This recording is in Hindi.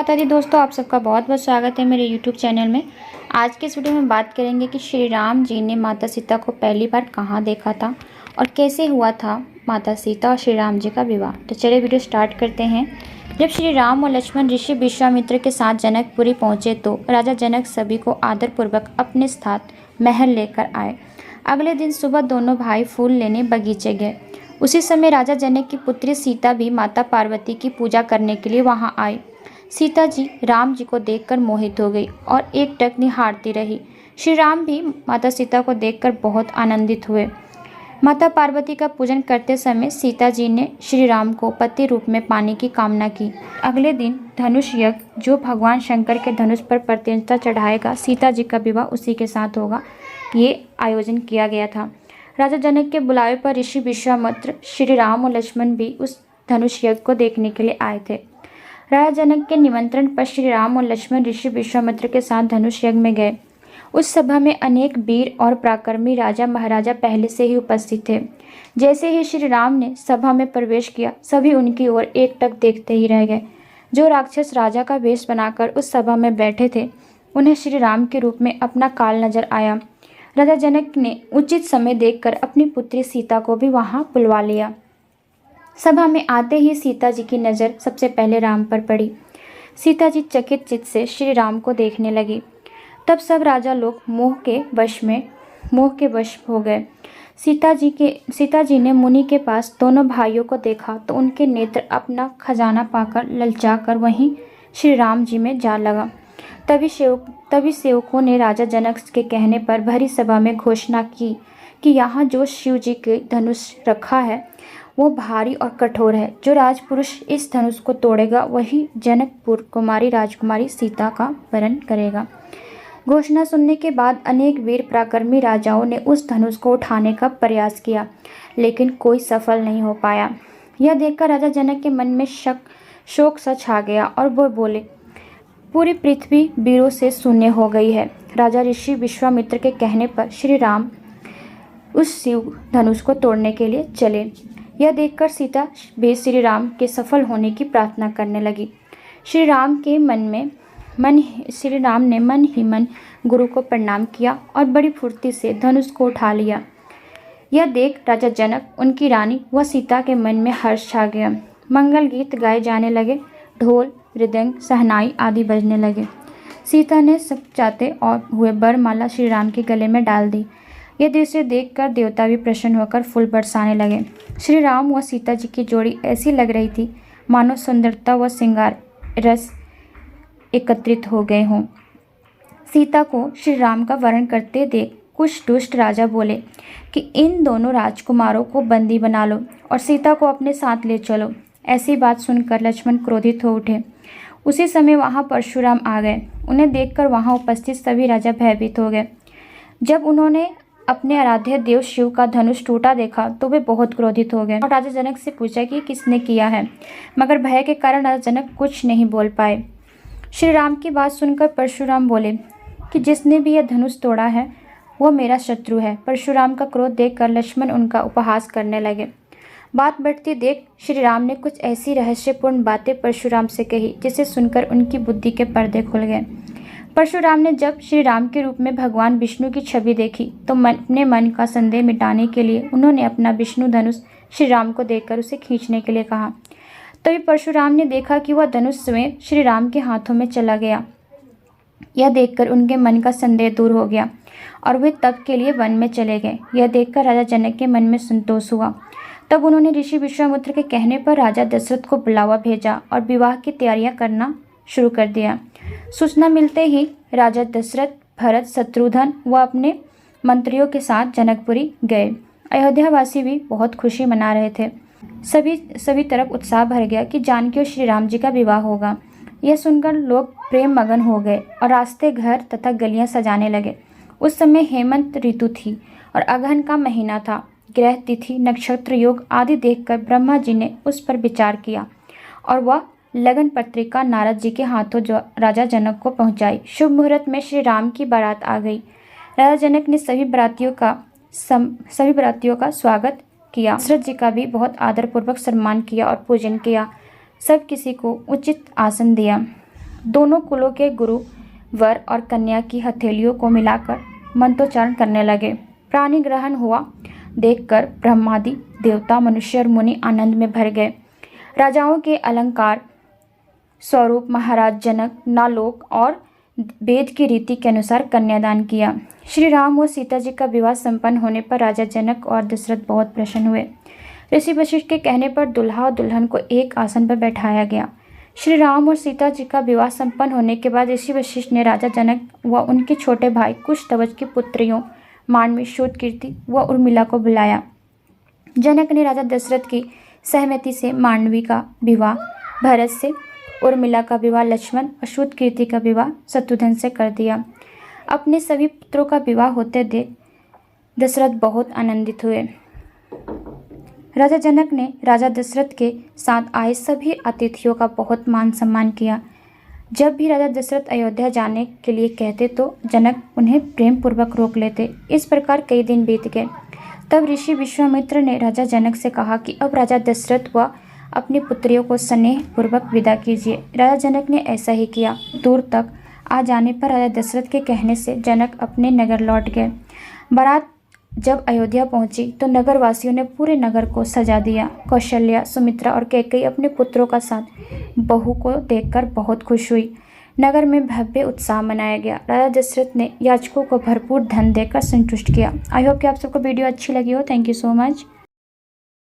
माता दी दोस्तों, आप सबका बहुत बहुत स्वागत है मेरे यूट्यूब चैनल में। आज के इस वीडियो में बात करेंगे कि श्री राम जी ने माता सीता को पहली बार कहाँ देखा था और कैसे हुआ था माता सीता और श्री राम जी का विवाह। तो चलिए वीडियो स्टार्ट करते हैं। जब श्री राम और लक्ष्मण ऋषि विश्वामित्र के साथ जनकपुरी पहुँचे तो राजा जनक सभी को आदरपूर्वक अपने साथ महल लेकर आए। अगले दिन सुबह दोनों भाई फूल लेने बगीचे गए। उसी समय राजा जनक की पुत्री सीता भी माता पार्वती की पूजा करने के लिए वहां आई। सीता जी राम जी को देखकर मोहित हो गई और एकटक निहारती रही। श्री राम भी माता सीता को देखकर बहुत आनंदित हुए। माता पार्वती का पूजन करते समय सीता जी ने श्री राम को पति रूप में पाने की कामना की। अगले दिन धनुष यज्ञ, जो भगवान शंकर के धनुष पर प्रत्यंता चढ़ाएगा, सीता जी का विवाह उसी के साथ होगा, ये आयोजन किया गया था। राजा जनक के बुलावे पर ऋषि विश्वामित्र, श्री राम और लक्ष्मण भी उस धनुष यज्ञ को देखने के लिए आए थे। राजा जनक के निमंत्रण पर श्री राम और लक्ष्मण ऋषि विश्वामित्र के साथ धनुष यज्ञ में गए। उस सभा में अनेक वीर और पराक्रमी राजा महाराजा पहले से ही उपस्थित थे। जैसे ही श्री राम ने सभा में प्रवेश किया, सभी उनकी ओर एकटक देखते ही रह गए। जो राक्षस राजा का वेश बनाकर उस सभा में बैठे थे, उन्हें श्री राम के रूप में अपना काल नजर आया। राजा जनक ने उचित समय देखकर अपनी पुत्री सीता को भी वहां बुलवा लिया। सभा में आते ही सीता जी की नज़र सबसे पहले राम पर पड़ी। सीता जी चकित चित्त से श्री राम को देखने लगी। तब सब राजा लोग मोह के वश हो गए। सीता जी ने मुनि के पास दोनों भाइयों को देखा तो उनके नेत्र अपना खजाना पाकर ललचाकर वहीं श्री राम जी में जा लगा। तभी सेवकों ने राजा जनक के कहने पर भरी सभा में घोषणा की कि यहाँ जो शिव जी के धनुष रखा है वो भारी और कठोर है। जो राजपुरुष इस धनुष को तोड़ेगा वही जनकपुर कुमारी राजकुमारी सीता का वरण करेगा। घोषणा सुनने के बाद अनेक वीर पराक्रमी राजाओं ने उस धनुष को उठाने का प्रयास किया, लेकिन कोई सफल नहीं हो पाया। यह देखकर राजा जनक के मन में शोक सा छा गया और वो बोले, पूरी पृथ्वी वीरों से शून्य हो गई है। राजा ऋषि विश्वामित्र के कहने पर श्री राम उस शिव धनुष को तोड़ने के लिए चले। यह देखकर सीता भी श्री राम के सफल होने की प्रार्थना करने लगी। श्री राम ने मन ही मन गुरु को प्रणाम किया और बड़ी फुर्ती से धनुष को उठा लिया। यह देख राजा जनक, उनकी रानी व सीता के मन में हर्ष छा गया। मंगल गीत गाए जाने लगे, ढोल मृदंग सहनाई आदि बजने लगे। सीता ने सब चाहते और हुए वरमाला श्री राम के गले में डाल दी। यह दृश्य देखकर देवता भी प्रसन्न होकर फूल बरसाने लगे। श्री राम व सीता जी की जोड़ी ऐसी लग रही थी मानो सुंदरता व श्रृंगार रस एकत्रित हो गए हों। सीता को श्री राम का वर्ण करते देख कुछ दुष्ट राजा बोले कि इन दोनों राजकुमारों को बंदी बना लो और सीता को अपने साथ ले चलो। ऐसी बात सुनकर लक्ष्मण क्रोधित हो उठे। उसी समय वहां परशुराम आ गए। उन्हें देखकर वहां उपस्थित सभी राजा भयभीत हो गए। जब उन्होंने अपने आराध्य देव शिव का धनुष टूटा देखा तो वे बहुत क्रोधित हो गए और राजा जनक से पूछा कि किसने किया है, मगर भय के कारण राजा जनक कुछ नहीं बोल पाए। श्री राम की बात सुनकर परशुराम बोले कि जिसने भी यह धनुष तोड़ा है वो मेरा शत्रु है। परशुराम का क्रोध देखकर लक्ष्मण उनका उपहास करने लगे। बात बढ़ती देख श्री राम ने कुछ ऐसी रहस्यपूर्ण बातें परशुराम से कही जिसे सुनकर उनकी बुद्धि के पर्दे खुल गए। परशुराम ने जब श्री राम के रूप में भगवान विष्णु की छवि देखी तो अपने मन का संदेह मिटाने के लिए उन्होंने अपना विष्णु धनुष श्री राम को देखकर उसे खींचने के लिए कहा। तभी परशुराम ने देखा कि वह धनुष स्वयं श्री राम के हाथों में चला गया। यह देखकर उनके मन का संदेह दूर हो गया और वे तब के लिए वन में चले गए। यह देखकर राजा जनक के मन में संतोष हुआ। तब उन्होंने ऋषि विश्वामित्र के कहने पर राजा दशरथ को बुलावा भेजा और विवाह की तैयारियां करना शुरू कर दिया। सूचना मिलते ही राजा दशरथ, भरत, शत्रुघ्न व अपने मंत्रियों के साथ जनकपुरी गए। अयोध्यावासी भी बहुत खुशी मना रहे थे। सभी तरफ उत्साह भर गया कि जानकी और श्री राम जी का विवाह होगा। यह सुनकर लोग प्रेम मगन हो गए और रास्ते, घर तथा गलियां सजाने लगे। उस समय हेमंत ऋतु थी और अगहन का महीना था। ग्रह, तिथि, नक्षत्र, योग आदि देखकर ब्रह्मा जी ने उस पर विचार किया और वह लगन पत्रिका नारद जी के हाथों राजा जनक को पहुंचाई। शुभ मुहूर्त में श्री राम की बारात आ गई। राजा जनक ने सभी बरातियों का स्वागत किया। दशरथ जी का भी बहुत आदरपूर्वक सम्मान किया और पूजन किया। सब किसी को उचित आसन दिया। दोनों कुलों के गुरु वर और कन्या की हथेलियों को मिलाकर मंत्रोच्चारण करने लगे। प्राणी ग्रहण हुआ देखकर ब्रह्मादि देवता, मनुष्य और मुनि आनंद में भर गए। राजाओं के अलंकार स्वरूप महाराज जनक नालोक और वेद की रीति के अनुसार कन्यादान किया। श्री राम और सीता जी का विवाह संपन्न होने पर राजा जनक और दशरथ बहुत प्रसन्न हुए। ऋषि वशिष्ठ के कहने पर दुल्हा और दुल्हन को एक आसन पर बैठाया गया। श्री राम और सीता जी का विवाह संपन्न होने के बाद ऋषि वशिष्ठ ने राजा जनक व उनके छोटे भाई कुशध्वज की पुत्रियों मांडवी, शूरकीर्ति व उर्मिला को बुलाया। जनक ने राजा दशरथ की सहमति से मांडवी का विवाह भरत से, उर्मिला का विवाह लक्ष्मण और शूरकीर्ति का विवाह शत्रुघ्न से कर दिया। अपने सभी पुत्रों का विवाह होते देख दशरथ बहुत आनंदित हुए। राजा जनक ने राजा दशरथ के साथ आए सभी अतिथियों का बहुत मान सम्मान किया। जब भी राजा दशरथ अयोध्या जाने के लिए कहते तो जनक उन्हें प्रेम पूर्वक रोक लेते। इस प्रकार कई दिन बीत गए। तब ऋषि विश्वामित्र ने राजा जनक से कहा कि अब राजा दशरथ व अपनी पुत्रियों को स्नेह पूर्वक विदा कीजिए। राजा जनक ने ऐसा ही किया। दूर तक आ जाने पर राजा दशरथ के कहने से जनक अपने नगर लौट गए। बारात जब अयोध्या पहुंची तो नगर वासियों ने पूरे नगर को सजा दिया। कौशल्या, सुमित्रा और कैकेयी अपने पुत्रों का साथ बहू को देखकर बहुत खुश हुई। नगर में भव्य उत्साह मनाया गया। राजा दशरथ ने याचकों को भरपूर धन देकर संतुष्ट किया। आई होप कि आप सबको वीडियो अच्छी लगी हो। Thank you so much.